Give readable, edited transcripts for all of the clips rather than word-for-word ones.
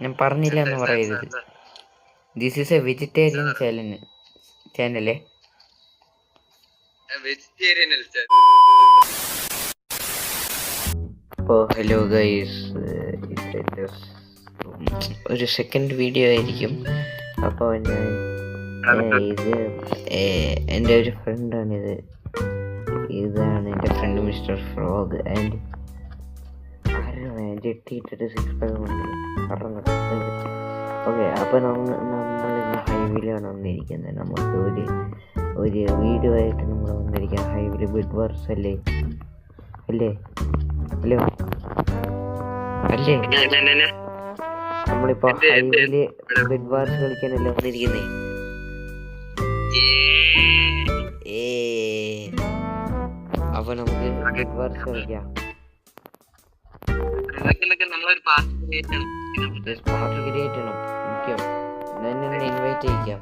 ഞാൻ പറഞ്ഞില്ല എന്ന് പറയരുത്. ദിസ് ഈസ് എ വെജിറ്റേറിയൻ ചാനലേ. അപ്പോൾ ഹലോ ഗൈസ്, ഒരു സെക്കൻഡ് വീഡിയോ ആയിരിക്കും. അപ്പോൾ ഇത് എൻ്റെ ഒരു ഫ്രണ്ടാണിത്. ഇതാണ് എൻ്റെ ഫ്രണ്ട് മിസ്റ്റർ ഫ്രോഗ്. ആൻഡ് ജെട്ടിയിട്ടിട്ട് 6 കൊണ്ട് പറഞ്ഞു. ഓക്കെ, അപ്പോൾ നമ്മൾ ഹൈവേയിലാണ് വന്നിരിക്കുന്നത്. നമുക്ക് ഒരു വീഡിയോ ആയിട്ട് നമ്മൾ വന്നിരിക്കുക. ഹൈവേയിൽ ബെഡ് വാർസ് അല്ലേ? ഹലോ നമ്മളിപ്പോ ഹൈവേയില് ബെഡ് വാർസ് കളിക്കാനല്ലേ വന്നിരിക്കുന്നേ. അപ്പൊ നമുക്ക് ബെഡ് വാർസ് കളിക്കാം. പാർട്ടി ക്രിയേറ്റ് ചെയ്യണം. മുഖ്യം ഞാൻ ഇൻവൈറ്റ് ചെയ്യിക്കാം.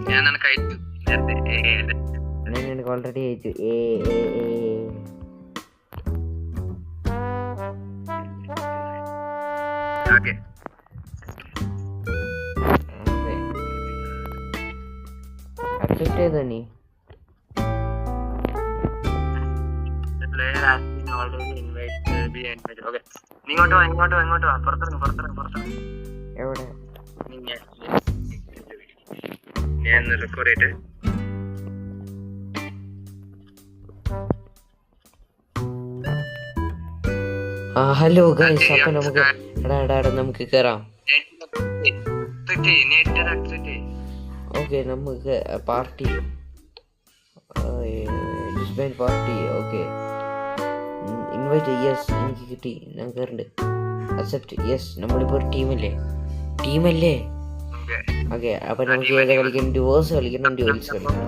ഞാൻ നിനക്ക് ഓൾറെഡി അയച്ചു. അക്സെപ്റ്റ് ചെയ്തോ നീ? എവിടെ? ഹലോ ഗൈസ്, അപ്പൊ നമുക്ക് നമുക്ക് കേറാം. ഓക്കെ, നമുക്ക് party disband party. Okay, invite. Yes, എനിക്ക് കിട്ടി. ഞാൻ കയറുണ്ട്. അക്സെപ്റ്റ്. യെസ്, നമ്മളിപ്പോൾ ഒരു ടീമല്ലേ? ഓക്കെ, അപ്പൊ നമുക്ക് ഏതാ കളിക്കണം? ഡ്യുവോസ് കളിക്കണം, ഡ്യുവൽസ് കളിക്കണം.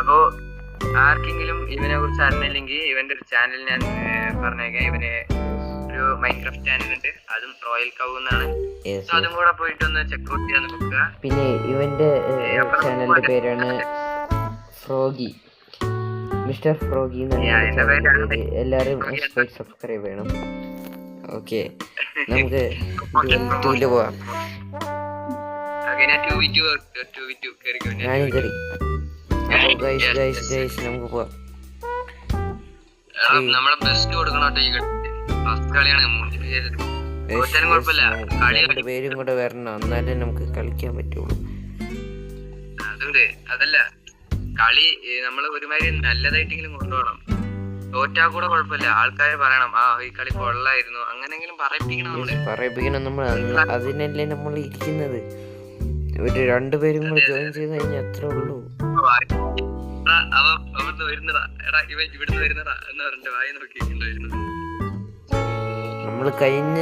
അപ്പോ ആർക്കെങ്കിലും ഇവനെ കുറിച്ച് അറിഞ്ഞില്ലെങ്കിൽ ഇവന്റെ ഒരു ചാനൽ ഞാൻ പറഞ്ഞേക്കാം. ഇവന് ഒരു മൈൻക്രാഫ്റ്റ് ചാനൽ ഉണ്ട്, അതും റോയൽ കൗ എന്നാണ്. അതും കൂടെ പോയിട്ട് ഒന്ന് ചെക്ക്ഔട്ട് ചെയ്യാൻ നോക്കുക. പിന്നെ ഇവന്റെ ചാനലിന്റെ പേരാണ് ഫ്രോഗി, മിസ്റ്റർ ഫ്രോഗി. എല്ലാരും സബ്സ്ക്രൈബ് ചെയ്യണം. ഓക്കെ, നമുക്ക് പോവാം. ഞാനും കയറി. നമുക്ക് പോവാം. നമ്മളെ ബെസ്റ്റ് കൊടുക്കണം. പേരും കൂടെ വരണം, എന്നാലേ നമുക്ക് കളിക്കാൻ പറ്റുള്ളൂ. അതുകൊണ്ട് അതല്ല, കളി നമ്മള് ഒരുമാതിരി നല്ലതായിട്ടെങ്കിലും കൊണ്ടുപോകണം. തോറ്റാ കൂടെ കുഴപ്പമില്ല, ആൾക്കാര് പറയണം ഈ കളി കൊള്ളായിരുന്നു, അങ്ങനെങ്കിലും പറയിപ്പിക്കണം. നമ്മൾ അതിനല്ലേ നമ്മൾ ഇരിക്കുന്നത്. ഒരു 2 പേരും കൂടെ ജോയിൻ ചെയ്ത് കഴിഞ്ഞാൽ അത്രേ ഉള്ളൂ. നമ്മള് കഴിഞ്ഞ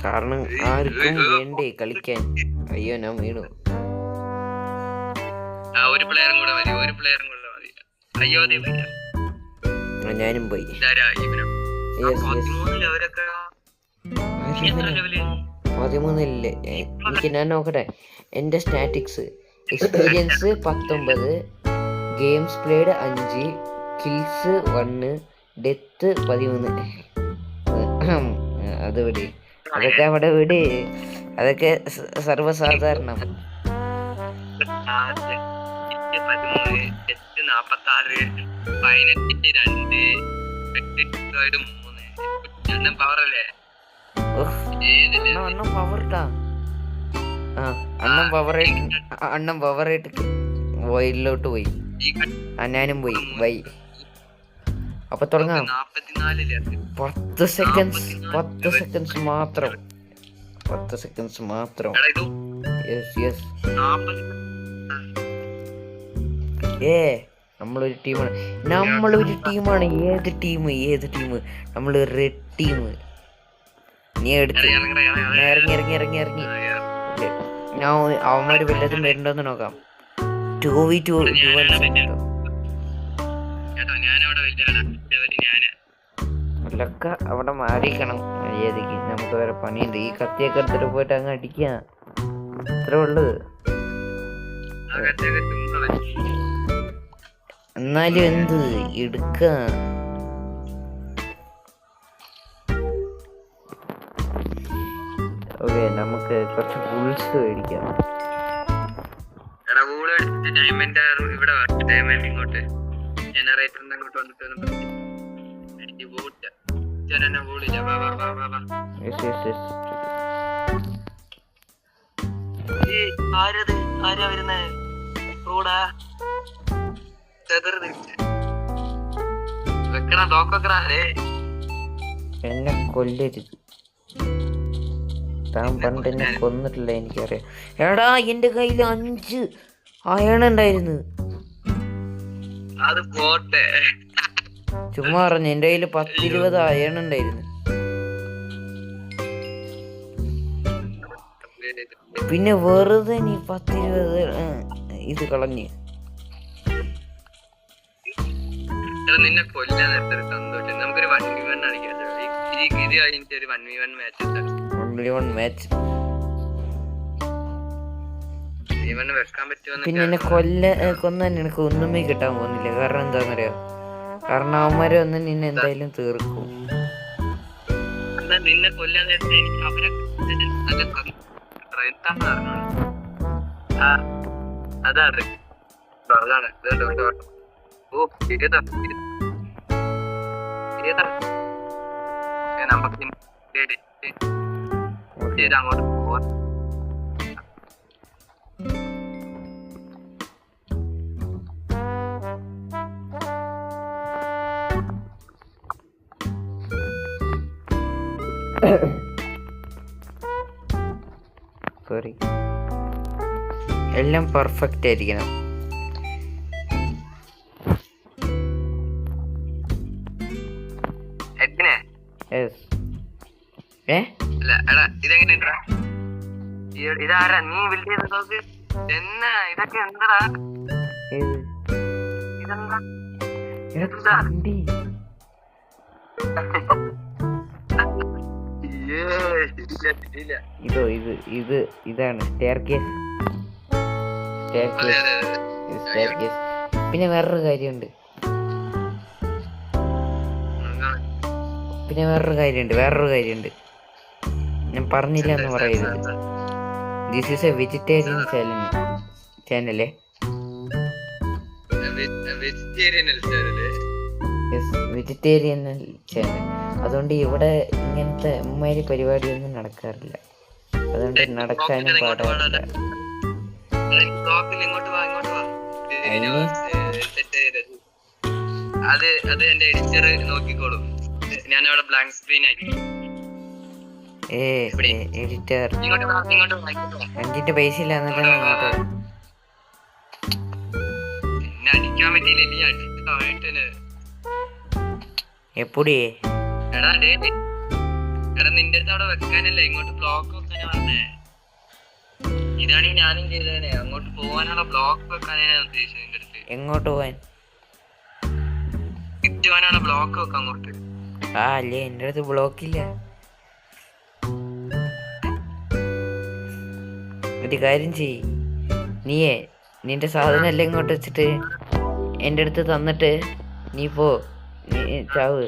കാരണം ആർക്കും വേണ്ടേ കളിക്കാൻ. അയ്യോ, ഞാൻ വീണു. ഒരു പ്ലെയറും കൂടെ മതി. അയ്യോ, ഞാനും പോയി. 13 എനിക്ക് ഞാൻ നോക്കട്ടെ. എന്റെ statics: experience 19, games played 5, kills 1, death 13. അത് വിട്, അതൊക്കെ അവിടെ വിട്, അതൊക്കെ സർവ്വസാധാരണം. 14 അണ്ണം പവറായിട്ട് വോയിലോട്ട് പോയി. ഞാനും പോയി. വൈ. അപ്പൊ തുടങ്ങാം. 10 സെക്കൻഡ്സ് മാത്രം. യെസ്. നമ്മളൊരു ടീമാണ്. ഏത് ടീം? നമ്മള് റെഡ് ടീം. നീ എടുത്ത് ഇറങ്ങി. ഞാൻ അവന്മാര് വല്ലതും വരുന്നുണ്ടോന്ന് നോക്കാം. 2v2 അല്ലൊക്കെ അവിടെ മാറിക്കണം മര്യാദക്ക്. നമുക്ക് വേറെ പണിയുണ്ട്. ഈ കത്തിയൊക്കെ എടുത്തിട്ട് പോയിട്ട് അങ്ങ് അടിക്കാം. ഇത്രേ ഉള്ളു. എന്നാലും എന്ത് എടുക്ക. ഓക്കെ, നമുക്ക് കുറച്ച് ബുൾസ് മേടിക്കാം. ഇങ്ങോട്ട് ജനറേറ്ററിന്റെ അങ്ങോട്ട് വന്നിട്ട് ആരാ വരുന്നേ? എന്നെ കൊല്ലരുത്. താൻ പണ്ട് എന്നെ കൊന്നിട്ടില്ല, എനിക്കറിയാം. എടാ, എന്റെ കയ്യിൽ 5 അയൺ ഉണ്ടായിരുന്നു. ചുമ്മാ പറഞ്ഞു, എന്റെ കയ്യിൽ 10-20 അയൺ ഉണ്ടായിരുന്നു. പിന്നെ വെറുതെ നീ 10-20 ഇത് കളഞ്ഞ്. നിന്നെ കൊല്ലാൻ സന്തോഷം. നമുക്കൊരു 1v1 കളിക്കാം. ഇത് കഴിഞ്ഞിട്ട് ഒരു 1v1 മാച്ച് വെക്കാൻ പറ്റുമോ? പിന്നെ എന്നെ കൊന്നാൻ എനിക്ക് ഒന്നുമേ കിട്ടാൻ പോകുന്നില്ല. കാരണം എന്താണെന്നറിയോ? കാരണം അവന്മാരെ ഒന്ന് നിന്നെ എന്തായാലും തീർക്കും. നിന്നെ കൊല്ലാൻ നേരത്തെ എനിക്ക് അവരെ അതാണ് ഓ ഏതാ നമുക്ക് അങ്ങോട്ട് പോവാ. സോറി, എല്ലാം പെർഫെക്റ്റ് ആയിരിക്കണം. ഇതാരാ നീ വിളിച്ചത്? എന്നാ ഇതൊക്കെ എന്താ? ഇതെന്താ? ഇതാണ് സ്റ്റെയർകേസ്. പിന്നെ വേറൊരു കാര്യമുണ്ട്. ഞാൻ പറഞ്ഞില്ല എന്ന് പറയരുത്. ദിസ് ഈസ് എ വെജിറ്റേറിയൻ ചാനലേ. Vegetarian channel. അതുകൊണ്ട് ഇവിടെ ഇങ്ങനത്തെ അമ്മമാരി പരിപാടിയൊന്നും നടക്കാറില്ല. അതുകൊണ്ട് നടക്കാനും പാടില്ല. അത് എന്റെ എഡിറ്റർ നോക്കിക്കോളും. ഞാൻ അവിടെ ബ്ലാങ്ക് സ്ക്രീൻ ആയിരിക്കും. എഡിറ്റർ അഞ്ചിന്റെ പൈസ ഇല്ല. അടിക്കാൻ പറ്റിയില്ല. എപ്പൊടി എടാ നിന്റെ അടുത്ത് അവിടെ വെക്കാനല്ലേ, ഇങ്ങോട്ട് ബ്ലോക്ക് വെക്കാനാ പറഞ്ഞേ. ഇതാണെങ്കിൽ ഞാനും ചെയ്തേനെ. അങ്ങോട്ട് പോവാനുള്ള ബ്ലോക്ക് വെക്കാനാ ഉദ്ദേശിച്ചത്. നിന്റെ അടുത്ത് എങ്ങോട്ട് പോവാൻ? കിട്ടുവാനുള്ള ബ്ലോക്ക് വെക്കാം അങ്ങോട്ട്. അല്ലേ, എന്റെ അടുത്ത് ബ്ലോക്കില്ല. ഒരു കാര്യം ചെയ്യ്, നീയേ നിന്റെ സാധനം എല്ലാം ഇങ്ങോട്ട് വെച്ചിട്ട് എൻ്റെ അടുത്ത് തന്നിട്ട് നീ പോ, നീ ചാവ്.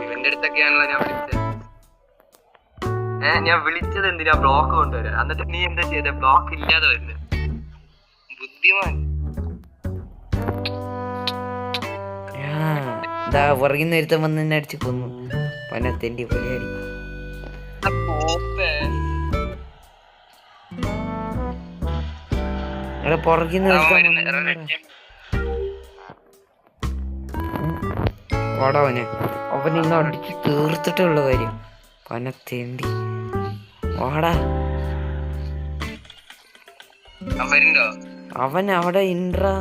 ഇവന്റെ അടുത്തൊക്കെയാണല്ലോ ഞാൻ വിളിച്ചത് എന്തിനാ ബ്ലോക്ക് കൊണ്ടുവരാൻ. എന്നിട്ട് നീ എന്താ ചെയ്ത? ബ്ലോക്ക് ഇല്ലാതെ വരുന്നത്. ബുദ്ധിമാൻ. പുറകിന്ന് ഒരുത്തം വന്ന് എന്നെ അടിച്ച് കൊന്നു. പനത്തെണ്ടി പുലിയാടി. എടാ പുറകിന്ന് വാടാവനെ. അവൻ ഇന്ന് അടിച്ച് തീർത്തിട്ടുള്ള കാര്യം. പനത്തേണ്ടി വാടാ. അവൻ അവിടെ ഇൻട്രാ.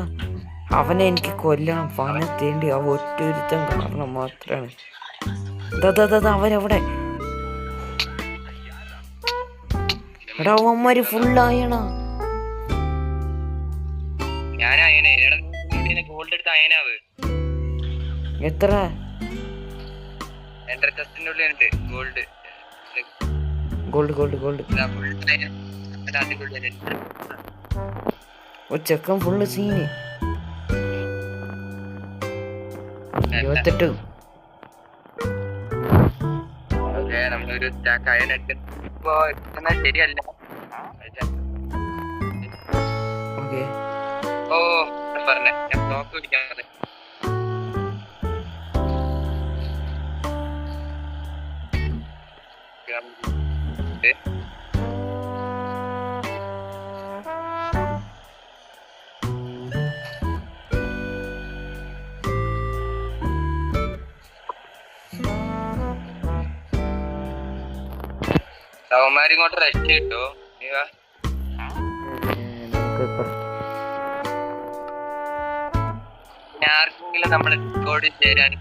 അവനെ എനിക്ക് കൊല്ലണം. പനത്തേണ്ടി അവ ഒറ്റൊരുത്തം കാരണം മാത്രമാണ്. അവരവിടെ. എടാ അവന്മാര് ഫുള്ളായണ. എത്ര? Gold gold gold. ഓ ചെക്കൻ ഫുള്ള് സീന്. 28. നമ്മളൊരു ശരിയല്ല. ഓക്കെ ഓ പറഞ്ഞേ ഞാൻ ബ്ലോക്ക് പിടിക്കാതെ. അവന്മാര് ഇങ്ങോട്ട് റെസ്റ്റ് കിട്ടോ? ആർക്കെങ്കിലും നമ്മൾ ഡിസ്കോർഡ് ചേരാൻ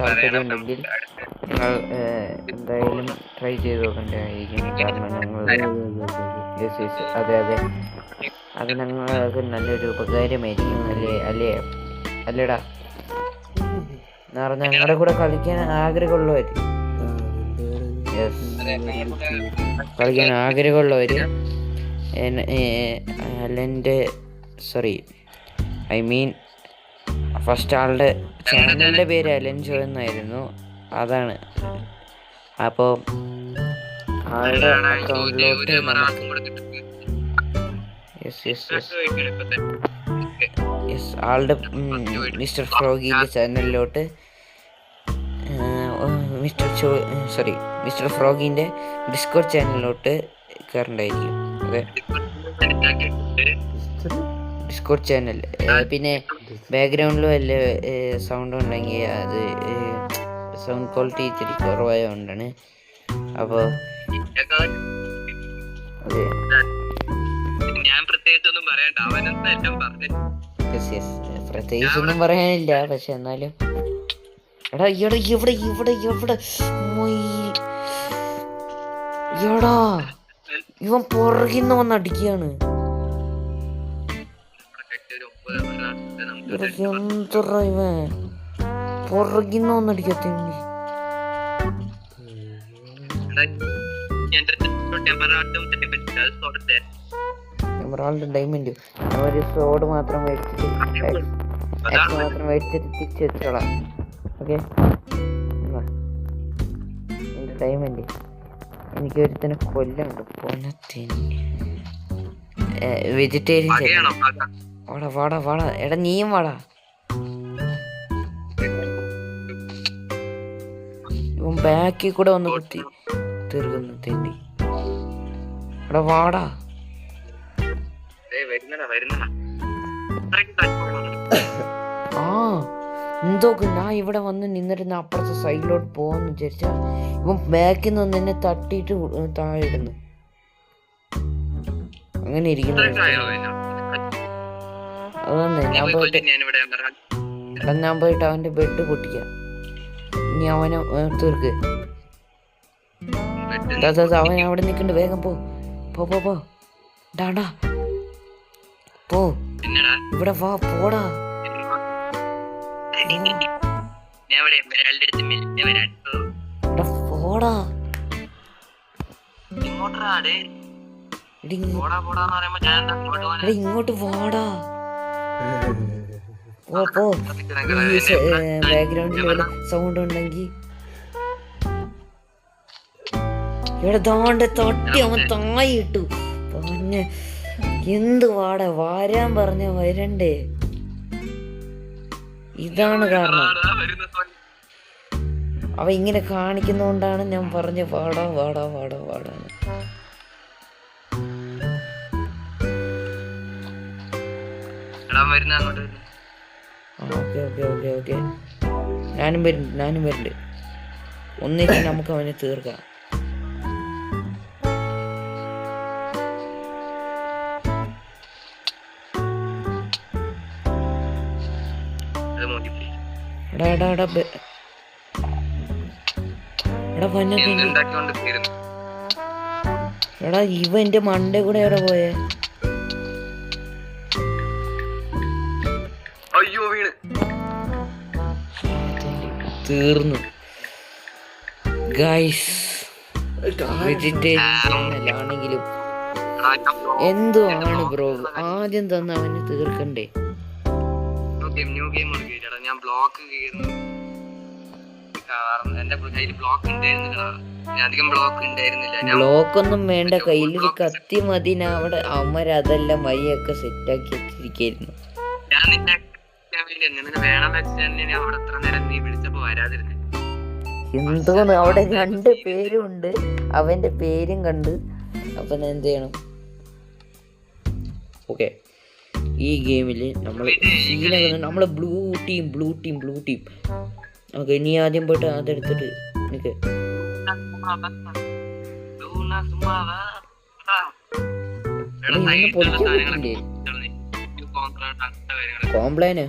താല്പര്യമുണ്ടെങ്കിൽ നിങ്ങൾ എന്തായാലും ട്രൈ ചെയ്ത് നോക്കേണ്ടതായിരിക്കും. കാരണം ഞങ്ങൾ അതെ അതെ അത് ഞങ്ങൾക്ക് നല്ലൊരു ഉപകാരമായിരിക്കും. അല്ലേടാ എന്ന് പറഞ്ഞാൽ ഞങ്ങളുടെ കൂടെ കളിക്കാൻ ആഗ്രഹമുള്ളവർ അലൻ്റെ ഫസ്റ്റ് ആളുടെ ചാനലിൻ്റെ പേര് അലൻ ഷോ എന്നായിരുന്നു. അതാണ്. അപ്പോൾ ആളുടെ അക്കൗണ്ടിലോട്ട് ആളുടെ മിസ്റ്റർ ഫ്രോഗിൻ്റെ ചാനലിലോട്ട് മിസ്റ്റർ ഫ്രോഗിൻ്റെ ഡിസ്കോർഡ് ചാനലിലോട്ട് കയറണ്ടായിരിക്കും. അതെ ഡിസ്കോർഡ് ചാനൽ. പിന്നെ ബാക്ക്ഗ്രൗണ്ടിൽ വല്ല സൗണ്ട് ഉണ്ടെങ്കിൽ അത് സൗണ്ട് ക്വാളിറ്റി ഇത്തിരി കുറവായതുകൊണ്ടാണ്. അപ്പോൾ അതെ പ്രത്യേകിച്ചൊന്നും പറയാനില്ല. പക്ഷെ എന്നാലും എടാ ഇവിടെ എടാ ഇവൻ പുറകിന്ന് വന്ന് അടിക്കുകയാണ്. എന്തറ ഇവൻ പുറകിന്ന് വന്ന് അടിക്കത്തേണ്ടി. എമറാൾഡ് ഡയമണ്ട് ഒരു സോഡ് മാത്രം മേടിച്ചിട്ട് തിരിച്ചു വെച്ചോളാം. ഓക്കെ എൻ്റെ ഡയമണ്ട് എനിക്ക് ഒരുത്തനെ കൊല്ലുണ്ട്. വെജിറ്റേറിയൻ വാടാ എടാ നീയും വാടാ. ഇവൻ ബാക്കിൽ കൂടെ വന്ന് കുത്തി തീർക്കുന്നു തേണ്ടി. എടാ വാടാ. ആ എന്തോക്ക് ഞാൻ ഇവിടെ വന്ന് നിന്നിരുന്ന അപ്പുറത്തെ സൈഡിലോട്ട് പോവാന്ന് വിചാരിച്ചാ ഇവൻ ബാക്കിൽ നിന്ന് എന്നെ തട്ടിയിട്ട് താഴെ ഇടുന്നു. അങ്ങനെ ഇരിക്കുന്നു. അതന്നെ ഞാൻ പോയിട്ട് അവന്റെ ബെഡ് പൊട്ടിക്കാം. ഇനി അവനെ തീർക്ക്. അവൻ അവിടെ നിൽക്കണ്ട്. വേഗം പോ ഡാടാ പോ. ഇവിടെ വാ പോടാ. പോടാ ഇങ്ങോട്ട് വാടാ. പോ ബാക്ക്ഗ്രൗണ്ടിൽ വല്ല സൗണ്ട് ഉണ്ടെങ്കിൽ ഇവിടെ ദാണ്ട് തട്ടി അവൻ തായിട്ടു. പറഞ്ഞ എന്ത് വാടാ വരാൻ പറഞ്ഞ വരണ്ടേ. ഇതാണ് കാരണം. അവ ഇങ്ങനെ കാണിക്കുന്നോണ്ടാണ് ഞാൻ പറഞ്ഞ വാടാ. ഓക്കെ ഞാനും വരുന്നുണ്ട്. ഒന്നിച്ച് നമുക്ക് അവനെ തീർക്കാം. എടാ ഇവ എന്റെ മണ്ടേ കൂടെ എവിടെ പോയേ? തീർന്നു ഗൈസ്. വെജിറ്റേറിയൻ ചാനലാണെങ്കിലും എന്തോ ആണ് ബ്രോ. ആദ്യം തന്നെ അവന് തീർക്കണ്ടേ. ന്യൂ ഗെയിം ഞാൻ ബ്ലോക്ക് എന്റെ കയ്യിൽ ബ്ലോക്ക് ഉണ്ടായിരുന്നില്ല. അധികം ബ്ലോക്ക് ഉണ്ടായിരുന്നില്ല. ബ്ലോക്കൊന്നും വേണ്ട, കയ്യിലൊരു കത്തി മതി. അവിടെ അവന്മാരതെല്ലാം വഴിയൊക്കെ സെറ്റാക്കി വെച്ചിരിക്കായിരുന്നു. ഞാൻ നിന്നെ വേണമെന്ന് വെച്ചാൽ അവിടെ എത്ര നേരം നീ വിളിച്ചപ്പോ വരാതിരുന്നു. എന്തോന്ന് അവിടെ 2 പേരും ഉണ്ട്, അവന്റെ പേരും കണ്ട്. അപ്പൊ ഞാൻ എന്ത് ചെയ്യണം? ഓക്കെ, ഈ ഗെയിമില് നമ്മള് ബ്ലൂ ടീം. ഓക്കെ, നീ ആദ്യം പോയിട്ട് അതെടുത്തിട്ട് നിക്ക്. കോംപ്ലൈന്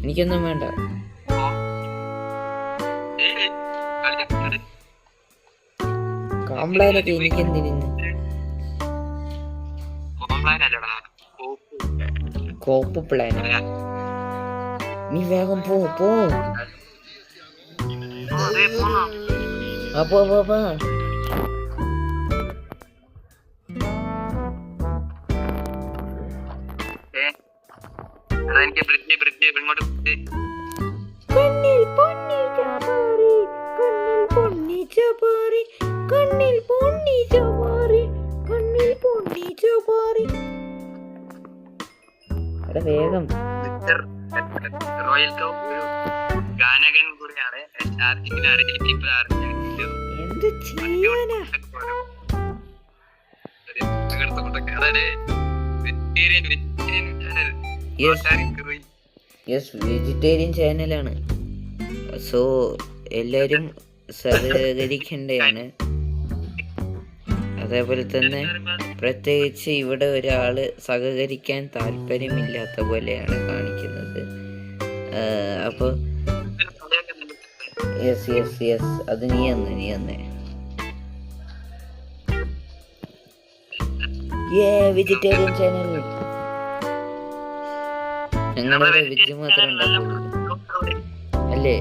എനിക്കൊന്നും വേണ്ട. കോംപ്ലൈനൊക്കെ എനിക്കെന്തിന്? കോപ്പ് പ്ലാൻ. നീ വേഗം പോ. അപ്പോ എനിക്ക് ഇങ്ങോട്ട് വേഗം. റോയൽ കൗ ഒരു ഗാനകൻ കൂടിയാണ്. ചാർജിങ്ങിന് അറിയില്ല. എന്ത് ചെയ്യാനാ? വെജിറ്റേറിയൻ ചാനലാണ്. സോ എല്ലാരും സഹകരിക്കേണ്ടതാണ്. അതേപോലെ തന്നെ പ്രത്യേകിച്ച് ഇവിടെ ഒരാള് സഹകരിക്കാൻ താല്പര്യമില്ലാത്ത പോലെയാണ് കാണിക്കുന്നത്. അപ്പൊ യെസ് അത് നീ തന്നെ. വെജിറ്റേറിയൻ ചാനൽ ഞങ്ങളിവിടെ വെജ് മാത്രമേ ഉണ്ടാക്കുള്ളൂ അല്ലേ?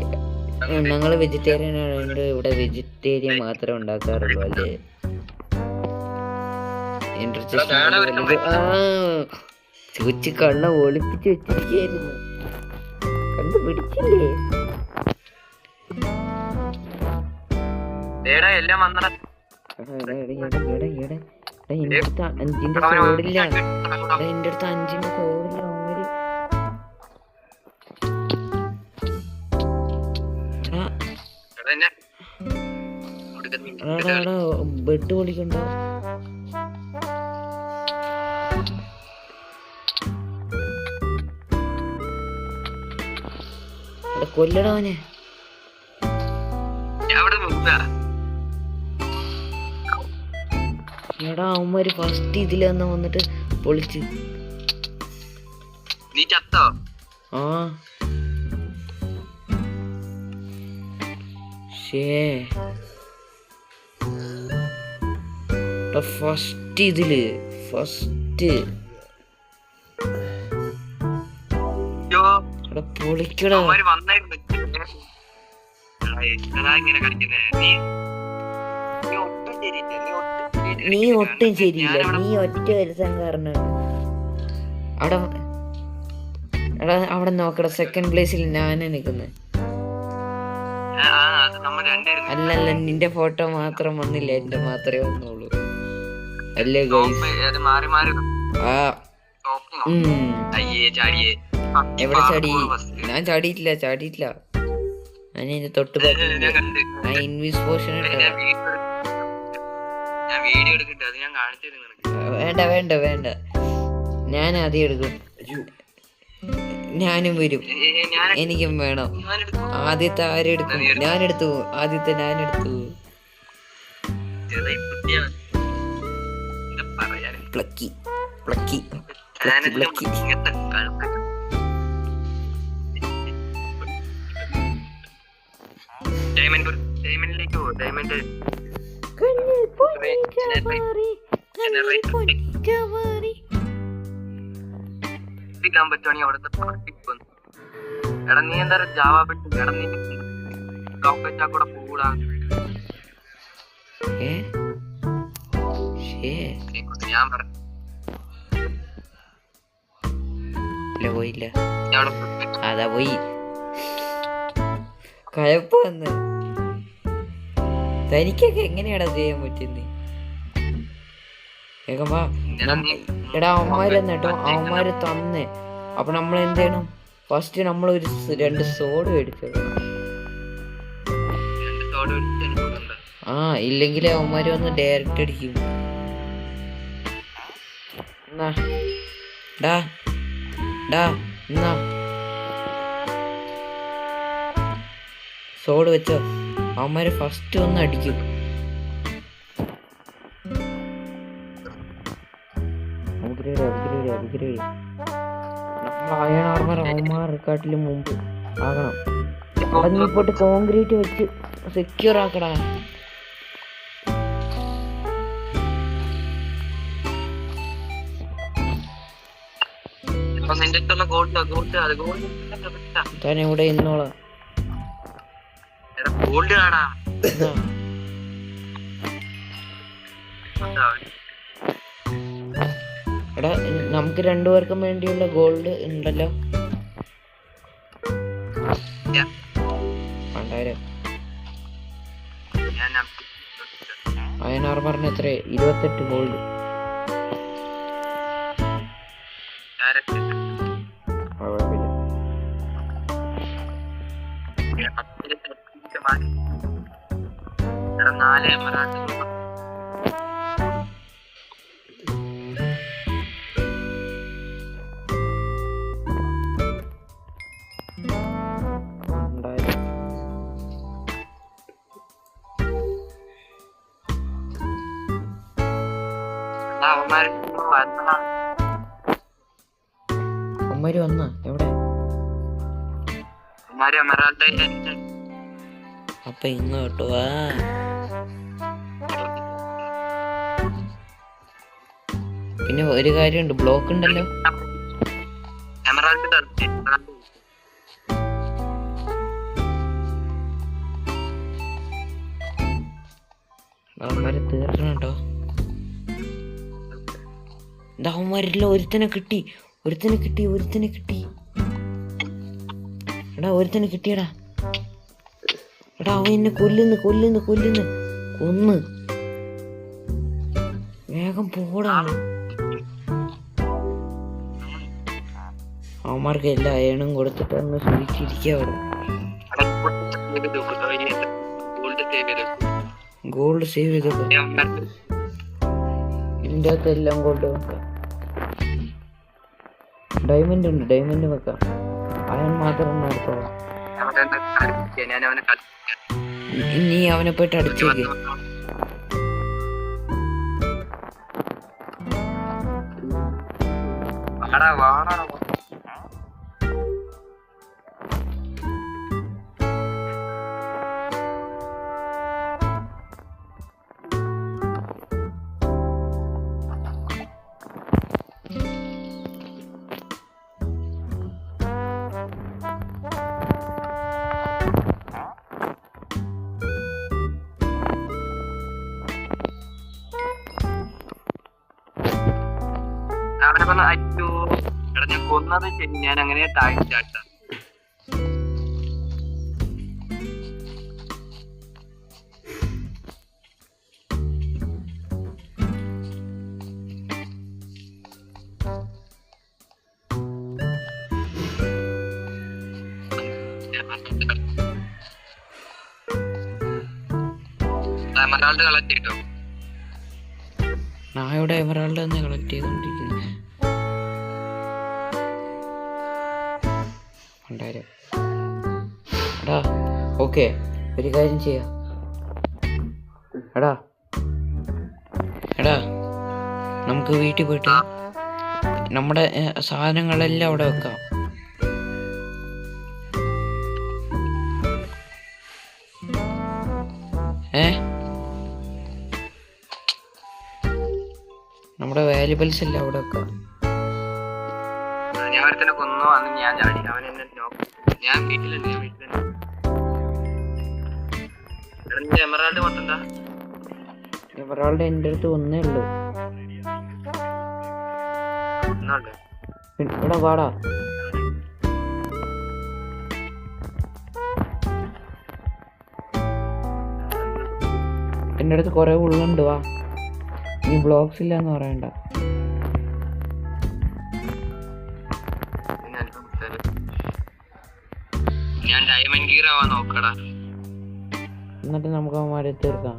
ഞങ്ങള് വെജിറ്റേറിയൻ ആയതുകൊണ്ട് ഇവിടെ വെജിറ്റേറിയൻ മാത്രമേ ഉണ്ടാക്കാറുള്ളൂ അല്ലേ? കൊച്ചു കണ്ണ ഒളിപ്പിച്ച് വെച്ചിരിക്കായിരുന്നു, കണ്ടുപിടിച്ചില്ലേ? എന്റെ അടുത്ത് 5ന്റെ കോഡില്ല. എന്റെ അടുത്ത് 5ന്റെ കോഡില്ല. ബെഡ് പൊളിക്കണ്ടോ? കൊല്ലടവനെ. എടാ അവന്മാര് ഫസ്റ്റ് ഇതിലന്ന് വന്നിട്ട് പൊളിച്ച്. ആ ഫസ്റ്റ് ഇതില് പൊളിക്കടാ. നീ ഒട്ടും ശരിയില്ല. നീ ഒറ്റ ഒരുത്തൻ കാരണമാണ്. അവിടെ നോക്കട, സെക്കൻഡ് പ്ലേസിൽ ഞാനാ നിക്കുന്നത്. അല്ലല്ല, നിന്റെ ഫോട്ടോ മാത്രം വന്നില്ല, എന്റെ മാത്രമേ വന്നുള്ളൂ അല്ലേ? എവിടെ ചാടി? ഞാൻ ചാടിയിട്ടില്ല. ഞാൻ ഇതിന്റെ തൊട്ട് ഇൻവിസ് പോഷൻ വേണ്ട. ഞാൻ ആദ്യം എടുക്കും. ഞാനും വരും, എനിക്കും വേണം. ആദ്യത്തെ ആരെടുക്കും? ഞാനെടുത്തു. ആദ്യത്തെ ഞാനെടുത്തു. പ്ലക്കി. ഡയമണ്ടിലേക്ക് പോ. ഡയമണ്ട് പറ്റുവാണെങ്കിൽ അവിടുത്തെ എടാ നീ എന്താ ജാവ പെട്ടു? എടാ നീ കൂടെ കൂടാ. ഏ ഷേ ഞാൻ പറഞ്ഞു ഇല്ല പോയില്ല. ഞാൻ അവിടെ പോയി. അതാ പോയി കയപ്പ് വന്ന്. തനിക്കൊക്കെ എങ്ങനെയാടാ ചെയ്യാൻ പറ്റുന്നേ? വേഗം വാ. എടാ അവന്മാര് തന്നെട്ടോ, അവന്മാര് തന്നേ. അപ്പൊ നമ്മൾ എന്ത് ചെയ്യണം? ഫസ്റ്റ് നമ്മൾ ഒരു 2 സോഡ് മേടിച്ചു. ആ ഇല്ലെങ്കിൽ അവന്മാര് വന്ന് ഡയറക്റ്റ് അടിക്കും. എന്നാ ഡാ ഡാ എന്നാ സോഡ് വെച്ചോ. അവന്മാര് ഫസ്റ്റ് വന്ന് അടിക്കും. അപ്ഗ്രേഡ് നമ്മൾ അയൺ ആർമർ അവന്മാരെക്കാട്ടിലും മുമ്പ് ആകണം. അവിടെ നീ പോയിട്ട് കോൺക്രീറ്റ് വെച്ച് സെക്യൂർ ആക്കടാ. താൻ ഇവിടെ ഇന്നോളാം. എടാ നമുക്ക് 2 പേർക്കും വേണ്ടിയുള്ള ഗോൾഡ് ഉണ്ടല്ലോ. 2000. അയൺ ആർമറിന് എത്ര? 28 ഗോൾഡ്. അവന്മാര് വന്ന എവിടെ? അപ്പൊ ഇങ്ങോട്ട് വാ. പിന്നെ ഒരു കാര്യമുണ്ട്, ബ്ലോക്ക് ഉണ്ടല്ലോ. അവന്മാരെ തീർക്കണോ? അവന്മാരില്ല, ഒരുത്തനെ കിട്ടി. എടാ ഒരുത്തനെ കിട്ടിയടാ. എടാ അവൻ എന്നെ കൊന്ന്. വേഗം പോടാ. അവന്മാർക്ക് എല്ലാ അയണും കൊടുത്തിട്ട് ഒന്ന് സൂക്ഷിച്ചിരിക്കുക അവിടെ. ഗോൾഡ് സേവ് ചെയ്തോ. ഇതിൻ്റെ അകത്ത് എല്ലാം ഗോൾഡ് വെക്കാം. ഡയമണ്ട് ഉണ്ട്, ഡയമണ്ട് വെക്കാം. അയൺ മാത്രം എടുത്തോളാം. നീ അവനെ പോയിട്ട് അടിച്ചേക്ക്. ഞാൻ കൊന്നത് ശരി, ഞാൻ അങ്ങനെ താഴ്ചാട്ട. എമറാൾഡ് കളക്ട് ചെയ്തോ? നായുടെ എമറാൾഡ് തന്നെ കളക്ട് ചെയ്തോണ്ടിരിക്കുന്നു. 2000. എടാ ഓക്കെ, ഒരു കാര്യം ചെയ്യാം. എടാ നമുക്ക് വീട്ടിൽ പോയിട്ട് നമ്മുടെ സാധനങ്ങളെല്ലാം അവിടെ വെക്കാം. നമ്മുടെ വാല്യുബിൾസ് എല്ലാം അവിടെ വെക്കാം. ഞാൻ ഒരുത്തനെ കൊന്നു, അന്ന് ഞാൻ ചാടി. അവൻ എന്നെ ഞാൻ വീട്ടിലുണ്ട്. എമറാൾഡ് മൊത്തം ഒരാളുടെ എൻ്റെ അടുത്ത് ഒന്നേ ഉള്ളൂ. ഒന്നുണ്ട്. ഇവിടെ വാടാ. എൻ്റെ അടുത്ത് കുറെ ഉള്ളുണ്ട്, വാ. നീ ബ്ലോക്സ് ഇല്ലാന്ന് പറയണ്ട. ഞാൻ ഡയമണ്ട് ഗിയർ ആവാൻ നോക്കടാ. എന്നിട്ട് നമുക്ക് അവന്മാരെ തീർക്കാം.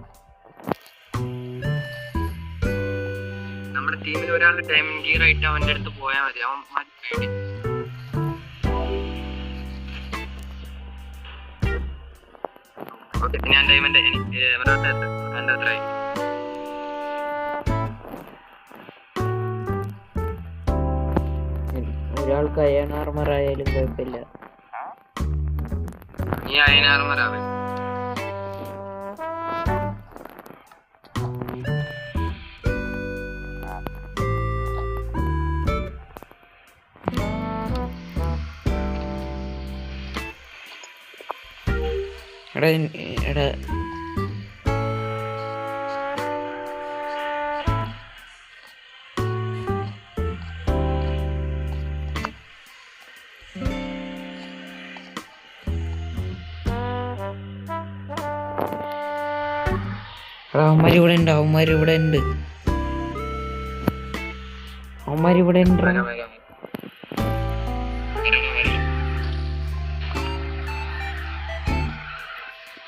നമ്മുടെ ടീമിൽ ഒരാൾ ഡയമണ്ട് ഗിയർ ആയിട്ട് അവന്റെ അടുത്ത് പോയാൽ മതി. അവൻ പേടി. ഓക്കെ, ഞാൻ ഡയമണ്ട് എനിക്ക് എൻ്റെ അത്രയായി. ഒരാൾക്ക് അയൺ ആർമർ ആയാലും കുഴപ്പമില്ല. നീ അയനാർമറാവേ. എടാ എടാ അവന്മാരിവിടെ ഉണ്ട്, അവന്മാരിവിടെ ഉണ്ട്, അവന്മാരിവിടെ ഉണ്ട്.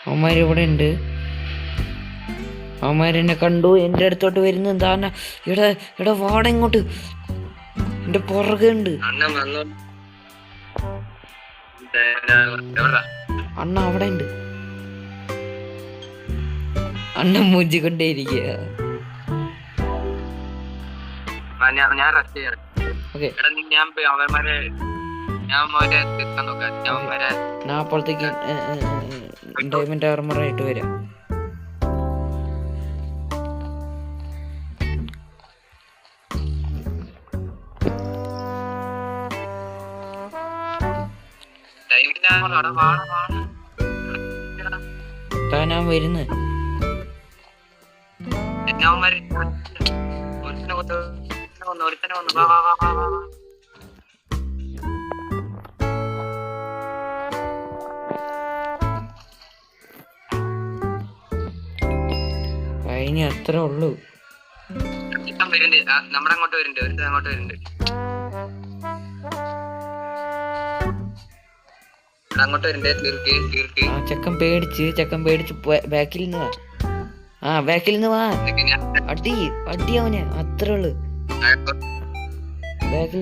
അവന്മാരിവിടെ ഉണ്ട്. അവന്മാരെന്നെ കണ്ടു, എൻ്റെ അടുത്തോട്ട് വരുന്നു. എന്താ എടാ എടാ വാട ഇങ്ങോട്ട്, എൻ്റെ പുറകെ ഉണ്ട്. അണ്ണ അവിടെ ഉണ്ട്. അണ്ണൻ മൂഞ്ചിക്കൊണ്ടേയിരിക്കുക. ഞാൻ റെസ്റ്റ് ചെയ്യണം. ഞാൻ അപ്പോഴത്തേക്ക് ഡയമണ്ട് ആർമറായിട്ട് വരാം. ഞാൻ വരുന്നു. ഇനി അത്ര ഉള്ളു. നമ്മുടെ അങ്ങോട്ട് വരുന്നുണ്ട്, അങ്ങോട്ട് വരുന്നുണ്ട്. അങ്ങോട്ട് വരുന്നുണ്ട്. ചെക്കൻ പേടിച്ച് ബാക്കിൽ നിന്ന് വാ. ബാക്കിൽ നിന്ന് വാ. അടി അടി അവനെ, അത്ര ഉള്ളു. ബാക്കിൽ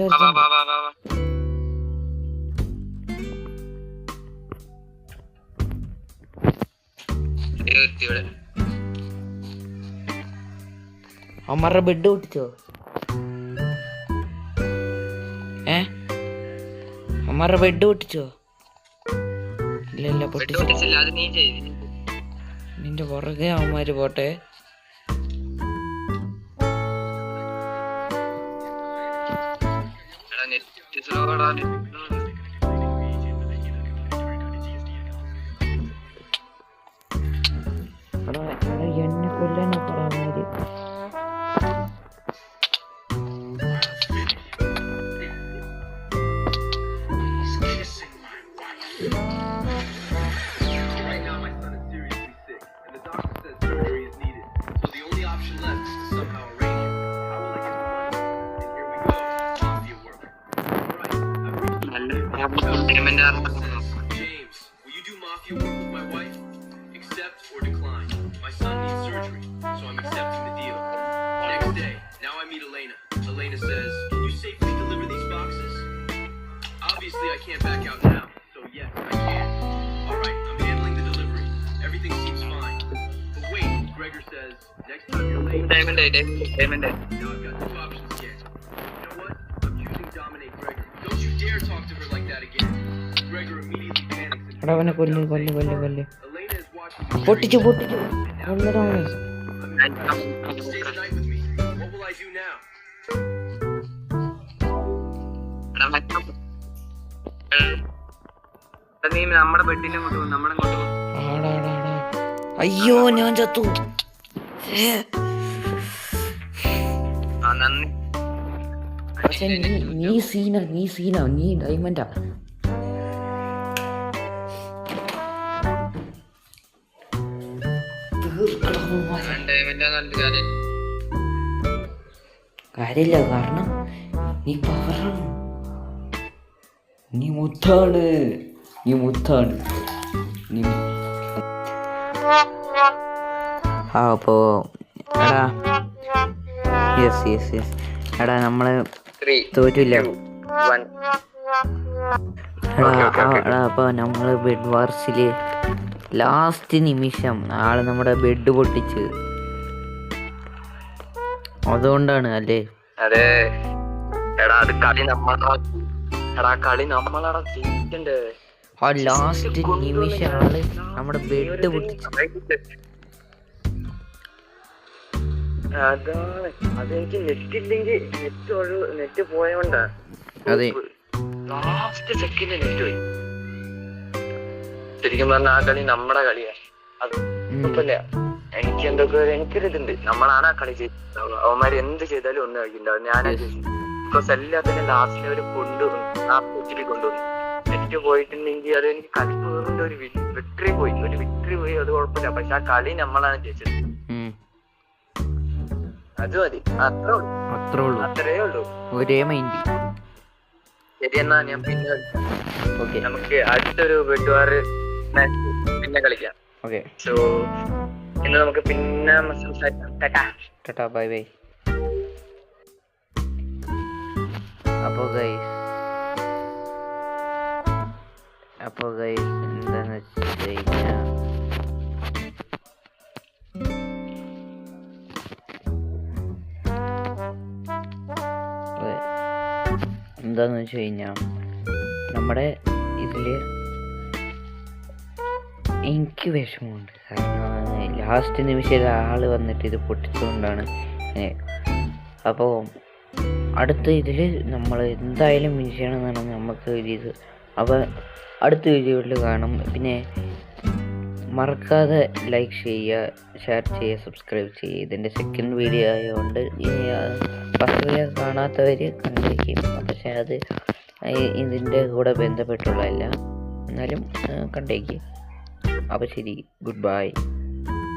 അമ്മരുടെ ബെഡ് പൊട്ടിച്ചോ? അമ്മരുടെ ബെഡ് പൊട്ടിച്ചോ? ഇല്ല പൊട്ടിച്ചില്ല. നിന്റെ പുറകെ അവന്മാര് പോട്ടെ. എന്നെ കൊല്ലാനാ പറയാമാര്. James, will you do mafia work with my wife? Accept or decline? My son needs surgery, so I'm accepting the deal. Next day, now I meet Elena. Elena says, can you safely deliver these boxes? Obviously, I can't back out now, so yes, I can. Alright, I'm handling the delivery. Everything seems fine. But wait, Gregor says, next time you're late... Diamond Day. Now I've got two options again. You know what? I'm choosing Dominate Gregor. Don't you dare talk to her like that again. Gregor immediately panics and... അവനെ കൊല്ലു. Elena is watching... പൊട്ടിച്ചു കൊല്ലടാ അവനെ. Stay the night with me. What will I do now? നീ നമ്മുടെ ബെഡിനെ അങ്ങോട്ട് പോകും, നമ്മളങ്ങോട്ട് പോകും. അയ്യോ ഞാൻ ചത്തു. നന്ദി. പക്ഷെ നീ സീന നീ ഡയമണ്ടാ. കാര്യമില്ല, കാരണം നീ പവറാണ്, നീ മുത്താണ്. അപ്പോ എടാ യെസ് എടാ നമ്മള് 3, തോറ്റില്ല. 2, 1. എടാ അപ്പൊ നമ്മള് ബെഡ് വാർസില് ലാസ്റ്റ് നിമിഷം ആള് നമ്മുടെ ബെഡ് പൊട്ടിച്ച്, അതുകൊണ്ടാണ് അല്ലേ? അതെ എടാ, അത് കളി നമ്മളാടാ ജയിക്കണ്ടേ. ആ ലാസ്റ്റ് നിമിഷം ആള് നമ്മുടെ ബെഡ് പൊട്ടിച്ച്. അതാണ്, അതെനിക്ക് നെറ്റില്ലെങ്കിൽ നെറ്റ് പോയോണ്ടാ. അതെ, ലാസ്റ്റ് സെക്കൻഡ് നെറ്റ് പോയി. ശരിക്കും പറഞ്ഞ ആ കളി നമ്മുടെ കളിയാ. അത് കുഴപ്പമില്ല. എനിക്കൊരിതുണ്ട്, നമ്മളാണ് ആ കളി ചെയ്തത്. അവന്മാര് എന്ത് ചെയ്താലും ഒന്നും കളിക്കുന്നുണ്ടാവും. ഞാനാ ചെയ്തത്. ബിക്കോസ് എല്ലാത്തിനും ലാസ്റ്റിൽ അവര് കൊണ്ടുവന്നു, നെറ്റ് പോയിട്ടുണ്ടെങ്കിൽ അത് എനിക്ക് കളി വേറെ ഒരു വിക്ടറി പോയി, അത് കുഴപ്പമില്ല. പക്ഷെ ആ കളി നമ്മളാണ് ജയിച്ചത്. അത് മതി, അത്രേ ഉള്ളൂ. ഒരേ മൈൻഡ്. ശരി, എന്നാ ഞാൻ പിന്നെ ഓക്കെ, നമുക്ക് അടുത്തൊരു ബെഡ് വാർ പിന്നെ കളിക്കാം. ഓക്കെ, സോ ഇന്ന് നമുക്ക് പിന്നെ സംസാരിക്കാം. ടാറ്റാ, ബൈ. അപ്പോൾ ഗൈസ് എന്താന്ന് വെച്ച് കഴിഞ്ഞാൽ നമ്മുടെ ഇതില് എനിക്ക് വിഷമമുണ്ട്. കാരണം ലാസ്റ്റ് നിമിഷം ആള് വന്നിട്ട് ഇത് പൊട്ടിച്ചുകൊണ്ടാണ്. അപ്പോൾ അടുത്ത ഇതിൽ നമ്മൾ എന്തായാലും വിൻ ചെയ്യണമെന്നാണ് നമുക്ക് ഇത്. അപ്പോൾ അടുത്ത വീഡിയോയിൽ കാണും. പിന്നെ മറക്കാതെ ലൈക്ക് ചെയ്യുക, ഷെയർ ചെയ്യുക, സബ്സ്ക്രൈബ് ചെയ്യുക. ഇതിൻ്റെ സെക്കൻഡ് വീഡിയോ ആയതുകൊണ്ട് ഇനി ഫസ്റ്റ് വീഡിയോ കാണാത്തവർ കണ്ടിരിക്കും. പക്ഷേ അത് ഇതിൻ്റെ കൂടെ ബന്ധപ്പെട്ടുള്ളതല്ല, എന്നാലും കണ്ടേക്ക്. അപ്പോൾ ശരി, ഗുഡ് ബൈ.